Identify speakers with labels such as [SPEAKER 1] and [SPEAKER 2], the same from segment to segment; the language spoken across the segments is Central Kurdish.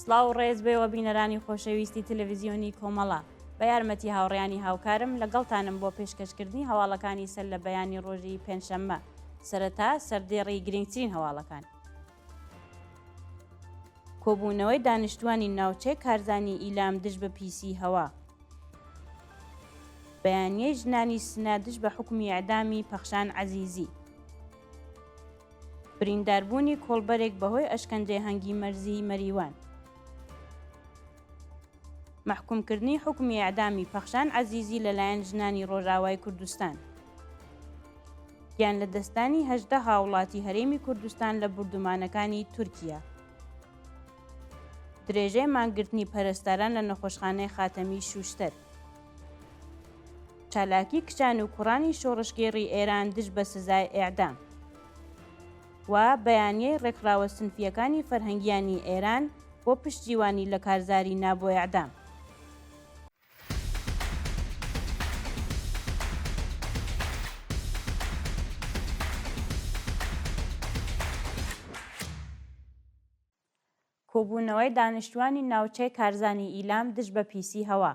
[SPEAKER 1] سڵاو و ڕێز بێەوە بینەرانی خۆشەویستی تەلەڤیزیۆنی کۆمەڵە بە یارمەتی هاوڕێیانی هاوکارم لەگەڵتانم بۆ پێشکەشکردنی هەواڵەکانی سەر لە بەیانی ڕۆژی پێنجشەممە سەرەتا سەردێڕی گرنگترین هەواڵەکان. کۆبوونەوەی دانیشتوانی ناوچەی کارزانی ئیلام دژ بە پیسی هەوا. بەیانیەی ژنانی سنا دژ بە حکمی ئەعدامی پەخشان عەزیزی. برینداربوونی کۆڵبەرێک بەهۆی ئەشکەنجەی هەنگی مەرزی مەریوان. محکومکردنی حکمی ئەعدامی پەخشان عەزیزی لەلایەن ژنانی ڕۆژاوای کوردستان. گیان لە دەستانی 18 هاوڵاتی هەرێمی کوردستان لە بردومانەکانی تورکیا. درێژەی مانگرتنی پەرستاران لە نەخۆشخانەی خاتەمی شوشتەر. چالاکی کچان و کوڕانی شۆڕشگێڕی ئێران دژ بە سزای ئیعدام. و بەیانیەی ڕێکخراوە سنفیەکانی فەرهەنگیانی ئێران بۆ پشتیوانی لە کارزاری نابۆ ئیعدام. کۆبوونەوەی دانیشتوانی ناوچەی کارزانی ئیلام دژ بە پیسی هەوا.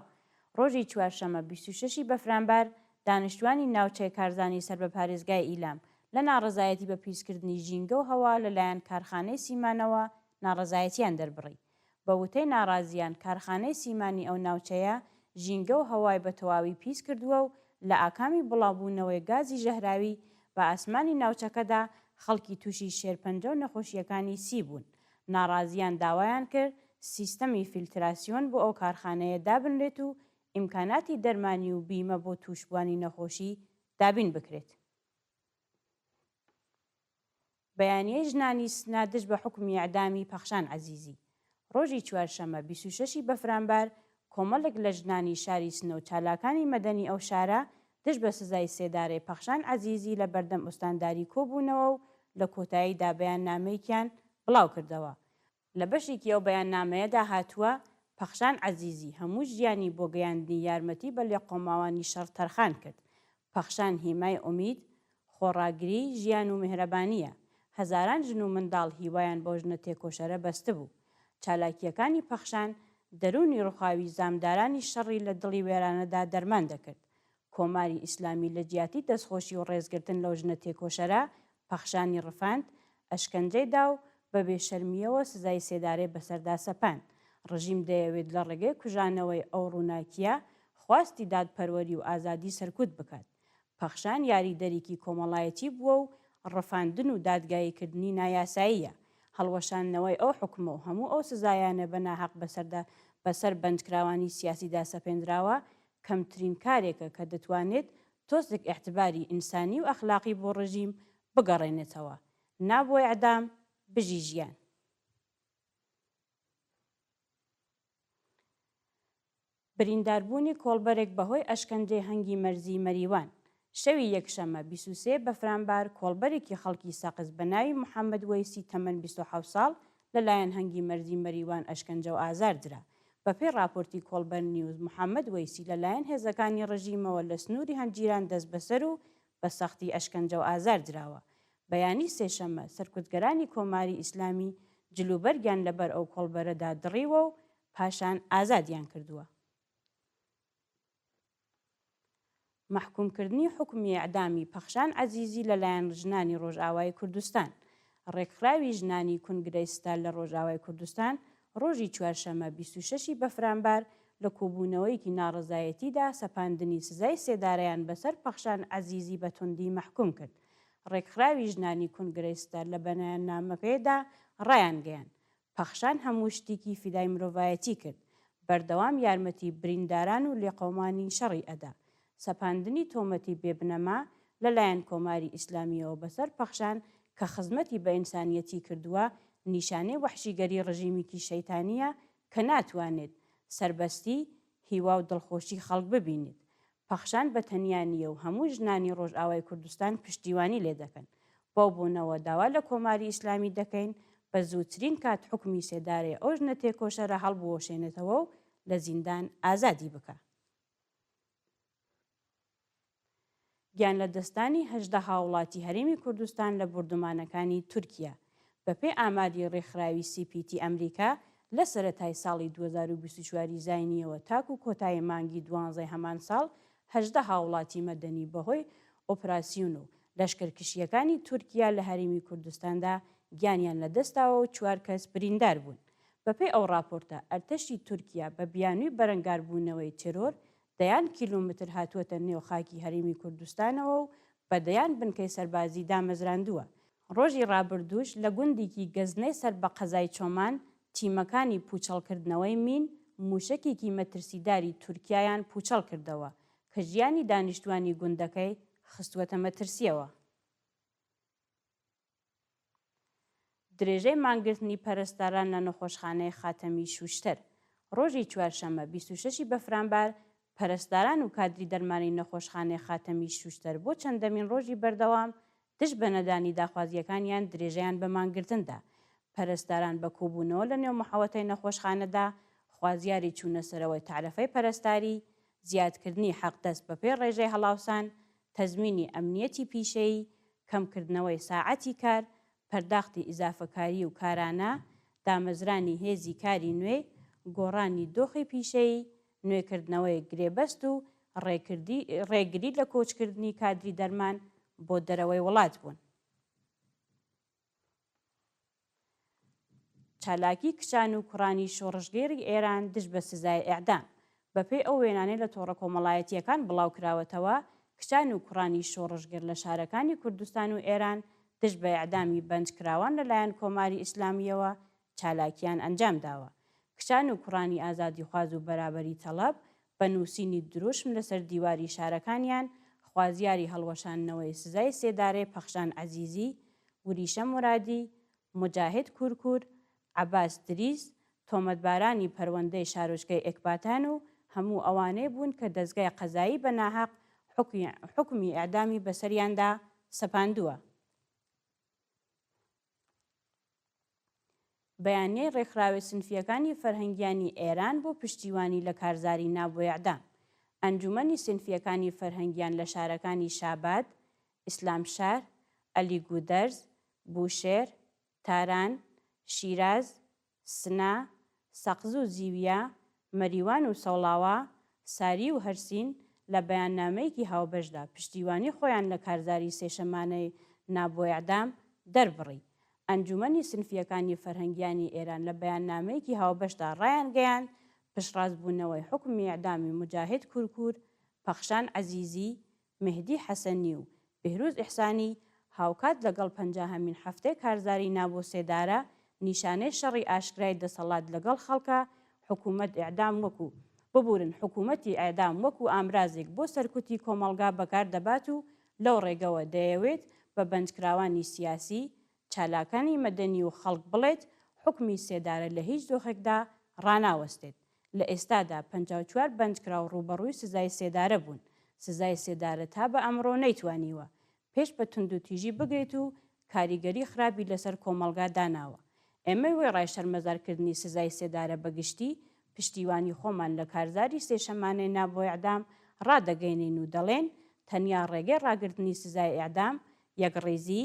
[SPEAKER 1] ڕۆژی چوارشەمە 26 بەفرانبار دانیشتوانی ناوچەی کارزانی سەر بە پارێزگای ئیلام لە ناڕەزایەتی بە پیسکردنی ژینگە و هەوا لەلایەن کارخانەی سیمانەوە ناڕەزایەتیان دەربڕی. بە وتەی ناڕازیان کارخانەی سیمانی ئەو ناوچەیە ژینگە و هەوای بە تەواوی پیس کردووە و لە ئاکامی بڵاوبوونەوەی گازی ژەهراوی بە ئاسمانی ناوچەکەدا خەڵکی تووشی شێرپەنجە و نەخۆشیەکانی سی بوون. ناڕازیان داوایان کرد سیستەمی فیلتراسیۆن بۆ ئەو کارخانەیە دابنرێت و ئیمکاناتی دەرمانی و بیمە بۆ تووشبوانی نەخۆشی دابین بکرێت. بەیانیەی ژنانی سنا دژ بە حکمی ئەعدامی پەخشان عەزیزی. ڕۆژی چوارشەمە 26 بەفرانبار کۆمەڵێک لە ژنانی شاری سنە و چالاکانی مەدەنی ئەو شارە دژ بە سزای سێدارەی پەخشان عەزیزی لە بەردەم ئوستانداری کۆبوونەوە و لە کۆتاییدا بەیاننامەیەکیان بڵاو کردەوە. لە بەشێکی ئەو بەیاننامەیەدا هاتووە پەخشان عەزیزی هەموو ژیانی بۆ گەیاندنی یارمەتی بە لێقۆماوانی شەڕ تەرخان کرد. پەخشان هیمای ئومید، خۆڕاگری، ژیان و میهرەبانیە. هەزاران ژن و منداڵ هیوایان بۆ ژنە تێکۆشەرە بەستە بوو. چالاکیەکانی پەخشان دەرونی ڕووخاوی زامدارانی شەڕی لە دڵی وێرانەدا دەرمان دەکرد. کۆماری ئیسلامی لە جیاتی دەستخۆشی و ڕێزگرتن لەو ژنە تێکۆشەرە پەخشانی ڕفاند، ئەشکەنجەیدا و بە بێشەرمیەوە سزای سێدارەی بەسەردا سەپاند. ڕژیم دەیەوێت لە ڕێگەی کوژانەوەی ئەو ڕووناکیە خواستی دادپەروەری و ئازادی سەرکوت بکات. پەخشان یاریدەرێکی کۆمەڵایەتی بووە و ڕەفاندن و دادگاییکردنی نایاساییە. هەڵوەشاندنەوەی ئەو حکومە و هەموو ئەو سزایانە بە ناحەق بەسەر بەندکراوانی سیاسیدا سەپێنراوە کەمترین کارێکە کە دەتوانێت تۆزێک ئێعتباری ئینسانی و ئەخلاقی بۆ ڕژیم بگەڕێنێتەوە. نابۆ ئیعدام بژی ژیان. برینداربوونی کۆڵبەرێک بەهۆی ئەشکەنجەی هەنگی مەرزی مەریوان. شەوی یەکشەمە 23 بەفرانبار کۆڵبەرێکی خەڵکی سەقز بە ناوی محەممەد وەیسی تەمەن 27 ساڵ لەلایەن هەنگی مەرزی مەریوان ئەشکەنجە و ئازاردرا. بەپێی راپۆرتی کۆڵبەر نیوز محەممەد وەیسی لەلایەن هێزەکانی ڕژیمەوە لە سنووری هەنجیران دەست بەسەر و بە سەختی ئەشکەنجە و ئازاردراوە. بەیانی سێشەمە سەرکوتگەرانی کۆماری ئیسلامی جلوبەرگیان لەبەر ئەو کۆڵبەرەدا دڕیوە و پاشان ئازادیان کردووە. محکومکردنی حکمی ئەعدامی پەخشان عەزیزی لەلایەن ژنانی ڕۆژئاوای کوردستان. ڕێکخراوی ژنانی کونگرەی ستال لە ڕۆژئاوای کوردستان ڕۆژی چوارشەمە 26 بەفرانبار لە کۆبوونەوەیەکی ناڕەزایەتیدا سەپاندنی سزای سێدارەیان بەسەر پەخشان عەزیزی بە توندی مەحکوم کرد. ڕێکخراوی ژنانی کونگرەی ستال لە بەیاننامەکەیدا ڕایان گەیاند پەخشان هەموو شتێکی فیدای مرۆڤایەتی کرد. بەردەوام یارمەتی برینداران و لێقۆمانی شەڕی ئەدا. سەپاندنی تۆمەتی بێبنەما لەلایەن کۆماری ئیسلامیەوە بەسەر پەخشان کە خزمەتی بە ئینسانیەتی کردووە نیشانەی وەحشیگەری ڕژیمێکی شەیتانیە کە ناتوانێت سەربەستی هیوا و دڵخۆشی خەڵک ببینێت. پەخشان بە تەنیانیە و هەموو ژنانی ڕۆژئاوای کوردستان پشتیوانی لێ دەکەن. بۆ بوونەوە داوا لە کۆماری ئیسلامی دەکەین بە زووترین کات حکمی سێدارێ ئەو ژنە تێکۆشەرە هەڵبوەشێنێتەوە و لە زیندان ئازادی بکە. گیان لە دەستانی 18 هاوڵاتی هەرێمی کوردستان لە بردومانەکانی تورکیا. بەپێی ئاماری ڕێکخراوی CPT ئەمریکا لە سەرەتای ساڵی 2024 زاینیەوە تاکو کۆتایی مانگی 12 هەمان ساڵ 18 هاوڵاتی مەدەنی بەهۆی ئۆپراسیون و لەشکرکشیەکانی تورکیا لە هەرێمی کوردستاندا گیانیان لەدەستاوە و 4 کەس بریندار بوون. بەپێی ئەو راپۆرتە ئەرتەشی تورکیا بە بیانووی بەرەنگاربوونەوەی تێرۆر دەیان کیلومتر هاتووەتە نێو خاکی هەرێمی کوردستانەوە و بە دەیان بنکەی سەربازی دامەزراندووە. ڕۆژی ڕابردووش لە گوندێکی گەزنەی سەر بە قەزای چۆمان تیمەکانی پوچەڵکردنەوەی مین موشکێکی مەترسیداری تورکیایان پوچەڵ کردەوە کە ژیانی دانیشتوانی گوندەکەی خستووەتە مەترسیەوە. درێژەی مانگرتنی پەرستاران لە نەخۆشخانەی خاتەمی شوشتر. ڕۆژی چوارشەممە 26 بەفرانبار پەرستاران و کادری دەرمانی نەخۆشخانەی خاتەمی شوشتر بۆ چەندەمین ڕۆژی بەردەوام دش بە نەدانی داخوازیەکانیان درێژەیان بە مانگرتندا. پەرستاران بە کۆبوونەوە لە نێو مەحەوەتەی نەخۆشخانەدا خوازیاری چوونەسەرەوەی تعرفەی پەرستاری، زیادکردنی حەقدەست بەپێی ڕێژەی هەڵاوسان، تەزمینی ئەمنیەتی پیشەیی، کەمکردنەوەی ساعەتی کار، پەرداختی ئیزافەکاری و کارانە، دامەزرانی هێزی کاری نوێ، گۆڕانی دۆخی پیشەیی، نوێکردنەوەی گرێبەست و ڕێگری لە کۆچکردنی کادری دەرمان بۆ دەرەوەی وڵات بوون. چالاکی کچان و کوڕانی شۆڕژگێری ئێران دش بە سزای ئیعدام. بەپێی ئەو وێنانەی لە تۆڕە کۆمەڵایەتیەکان بڵاوکراوەتەوە، کچان و کوڕانی شۆڕژگێر لە شارەکانی کوردستان و ئێران دش بە ئیعدامی بەنجکراوان لەلایەن کۆماری ئیسلامیەوە چالاکیان ئەنجام داوە. کچان و کوڕانی ئازادیخواز و بەرابەری تەڵەب بە نووسینی دروشم لەسەر دیواری شارەکانیان خوازیاری هەڵوەشاندنەوەی سزای سێدارەی پەخشان عەزیزی، وریشە مورادی، مجاهید کورکور، عەباس دریس، تۆمەتبارانی پەروەندەی شارۆچکەی ئێکباتان و هەموو ئەوانەی بوون کە دەستگای قەزایی بە ناحەق حکمی ئیعدامی بەسەریاندا سەپاندووە. بەیانیەی ڕێکخراوەی سنفیەکانی فەرهەنگیانی ئێران بۆ پشتیوانی لە کارزاری نابۆ ئیعدام. ئەنجومەنی سنفیەکانی فەرهەنگیان لە شارەکانی شاباد، ئیسلامشار، ئەلی گودەرز، بوشێر، تاران، شیراز، سنا، سەقز و زیویە، مەریوان و سەوڵاوە، ساری و هەرسین لە بەیاننامەیەکی هاوبەشدا پشتیوانی خۆیان لە کارزاری سێشەمانەی نابۆ ئیعدام دەربڕی. ئەنجومەنی سنفیەکانی فەرهەنگیانی ئێران لە بەیاننامەیەکی هاوبەشدا ڕایان گەیان پشتڕاستبوونەوەی حکمی ئیعدامی مجاهید کورکور، پەخشان عەزیزی، مهدی حەسەنی و بهروز ئیحسانی هاوکات لەگەڵ 50هەمین هەفتەی کارزاری نابۆ سێدارە نیشانەی شەڕی ئاشکرای دەسەڵات لەگەڵ خەڵکە حکوومەت ئیعدام وەکو ببورن حکوومەتی ئیعدام وەکو ئامرازێک بۆ سەرکوتی کۆمەڵگا بەکار دەبات و لەو ڕێگەوە دەیەوێت بە بەنجکراوانی سیاسی، چالاکانی مەدەنی و خەڵک بڵێت حکمی سێدارە لە هیچ دۆخێکدا ڕاناوەستێت. لە ئێستادا 54 بەنجکراو ڕوبەڕووی سزای سێدارە بوون. سزای سێدارە تا بە ئەمڕۆ نەیتوانیوە پێش بە توندوتیژی بگرێت و کاریگەری خراپی لەسەر کۆمەڵگا داناوە. ئێمە وێ ڕای شەرمەزارکردنی سزای سێدارە بەگشتی پشتیوانی خۆمان لە کارزاری سێشەمانەی نابۆ ئیعدام ڕادەگەینین و دەڵێن تەنیا ڕێگەی ڕاگرتنی سزای ئیعدام یەکڕێزی،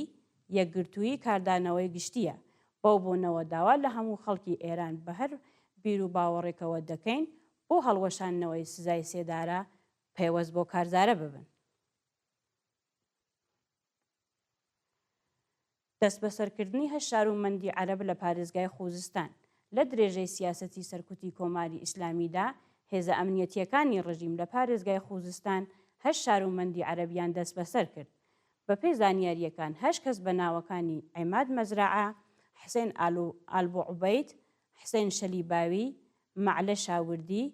[SPEAKER 1] یەکگرتووی کاردانەوەی گشتیە. بەو بۆنەوە داوا لە هەموو خەڵکی ئێران بە هەر بیر و باوەڕێکەوە دەکەین بۆ هەڵوەشاندنەوەی سزای سێدارە پەیوەست بۆ کارزارە ببن. دەست بەسەرکردنی هەشت شارومەندی عەرەب لە پارێزگای خوزستان. لە درێژەی سیاسەتی سەرکوتی کۆماری ئیسلامیدا هێزە ئەمنیەتیەکانی ڕژیم لە پارێزگای خوزستان هەشت شارومەندی عەرەبیان دەست بەسەر کرد. بەپێی زانیاریەکان 8 کەس بە ناوەکانی عیماد مەزرعە، حسێن ئالبوعوبەید، حسێن شەلیباوی، مەعلە شاوردی،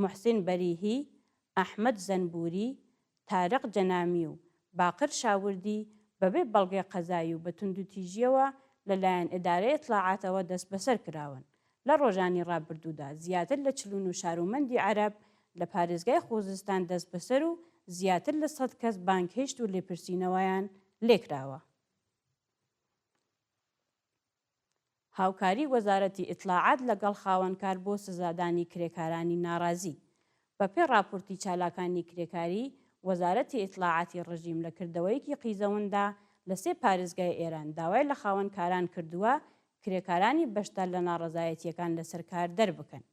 [SPEAKER 1] محسین بەریهی، ئەحمەد زەنبوری، تارق جەنامی و باقر شاوردی بەبێ بەڵگەی قەزایی و بە توندوتیژیەوە لەلایەن ئیدارەی ئیطلاعاتەوە دەست بەسەر کراون. لە ڕۆژانی ڕابردوودا زیاتر لە 40 شارومەندی عەرەب لە پارێزگای خوزستان دەست بەسەر و زیاتر لە 100 کەس بانگهێشت و لێپرسینەوەیان لێکراوە. هاوکاری وەزارەتی ئیطلاعات لەگەڵ خاوەنکار بۆ سزادانی کرێکارانی ناڕازی. بەپێی راپۆرتی چالاکانی کرێکاری، وەزارەتی ئیطلاعاتی ڕژیم لە کردەوەیەکی قیزەوندا لە 3 پارێزگای ئێران داوای لە خاوەنکاران کردووە کرێکارانی بەشدار لە ناڕەزایەتیەکان لەسەر کار دەربکەن.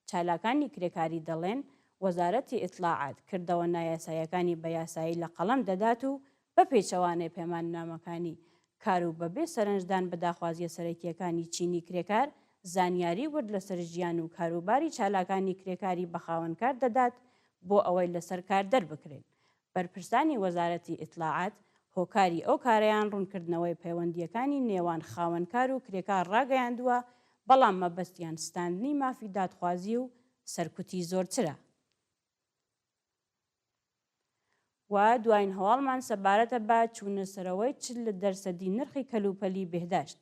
[SPEAKER 1] چالاکانی کرێکاری دەڵێن وەزارەتی ئیطلاعات کردەوە نایاساییەکانی بە یاسایی لە قەڵەم دەدات و بە پێچەوانەی پەیماننامەکانی کار و بەبێ سەرنجدان بە داخوازیە سەرەکیەکانی چینی کرێکار زانیاری ورد لەسەر ژیان و کاروباری چالاکانی کرێکاری بە خاوەنکار دەدات بۆ ئەوەی لەسەر کار دەربکرێن. بەرپرسانی وەزارەتی ئیطلاعات هۆکاری ئەو کارەیان ڕوونکردنەوەی پەیوەندیەکانی نێوان خاوەنکار و کرێکار ڕاگەیاندووە، بەڵام مەبەستیان ستاندنی مافی دادخوازی و سەرکوتی زۆرترە. و دوایین هەواڵمان سەبارەتە بە چوونەسەرەوەی 40% نرخی کەلوپەلی بێهداشت.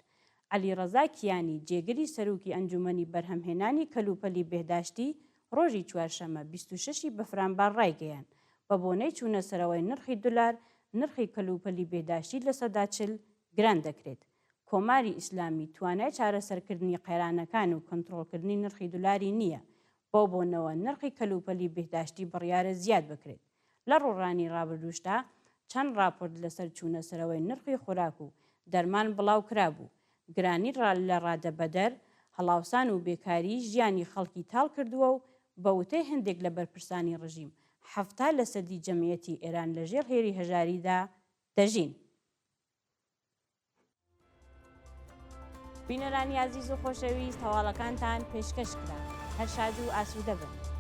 [SPEAKER 1] عەلیڕەزا کیانی جێگەری سەرۆکی ئەنجومەنی بەرهەمهێنانی کەلوپەلی بێهداشتی ڕۆژی چوارشەمە 26 بەفرانبار ڕایگەیاند بە بۆنەی چوونەسەرەوەی نرخی دولار نرخی کەلوپەلی بێهداشتی لە سەدا 40 گران دەکرێت. کۆماری ئیسلامی توانای چارەسەرکردنی قەیرانەکان و کۆنتڕۆڵکردنی نرخی دولاری نییە بۆ بۆنەوە نرخی کەلوپەلی بێهداشتی بڕیارە زیاد بکرێت. لە ڕۆژانی ڕابردووشدا چەند راپۆرت لەسەر چوونەسەرەوەی نرخی خوراک و دەرمان بڵاو کرابوو. گرانی لە ڕادەبەدەر، هەڵاوسان و بێکاری ژیانی خەڵکی تاڵ کردووە و بە وتەی هەندێک لە بەرپرسانی ڕژیم 70% جەمیەتی ئێران لەژێر هێری هەژاریدا دەژین. بینەرانی عەزیز و خۆشەویست، هەواڵەکانتان پێشکەش کرا. هەر شاد و ئاسوودە بن.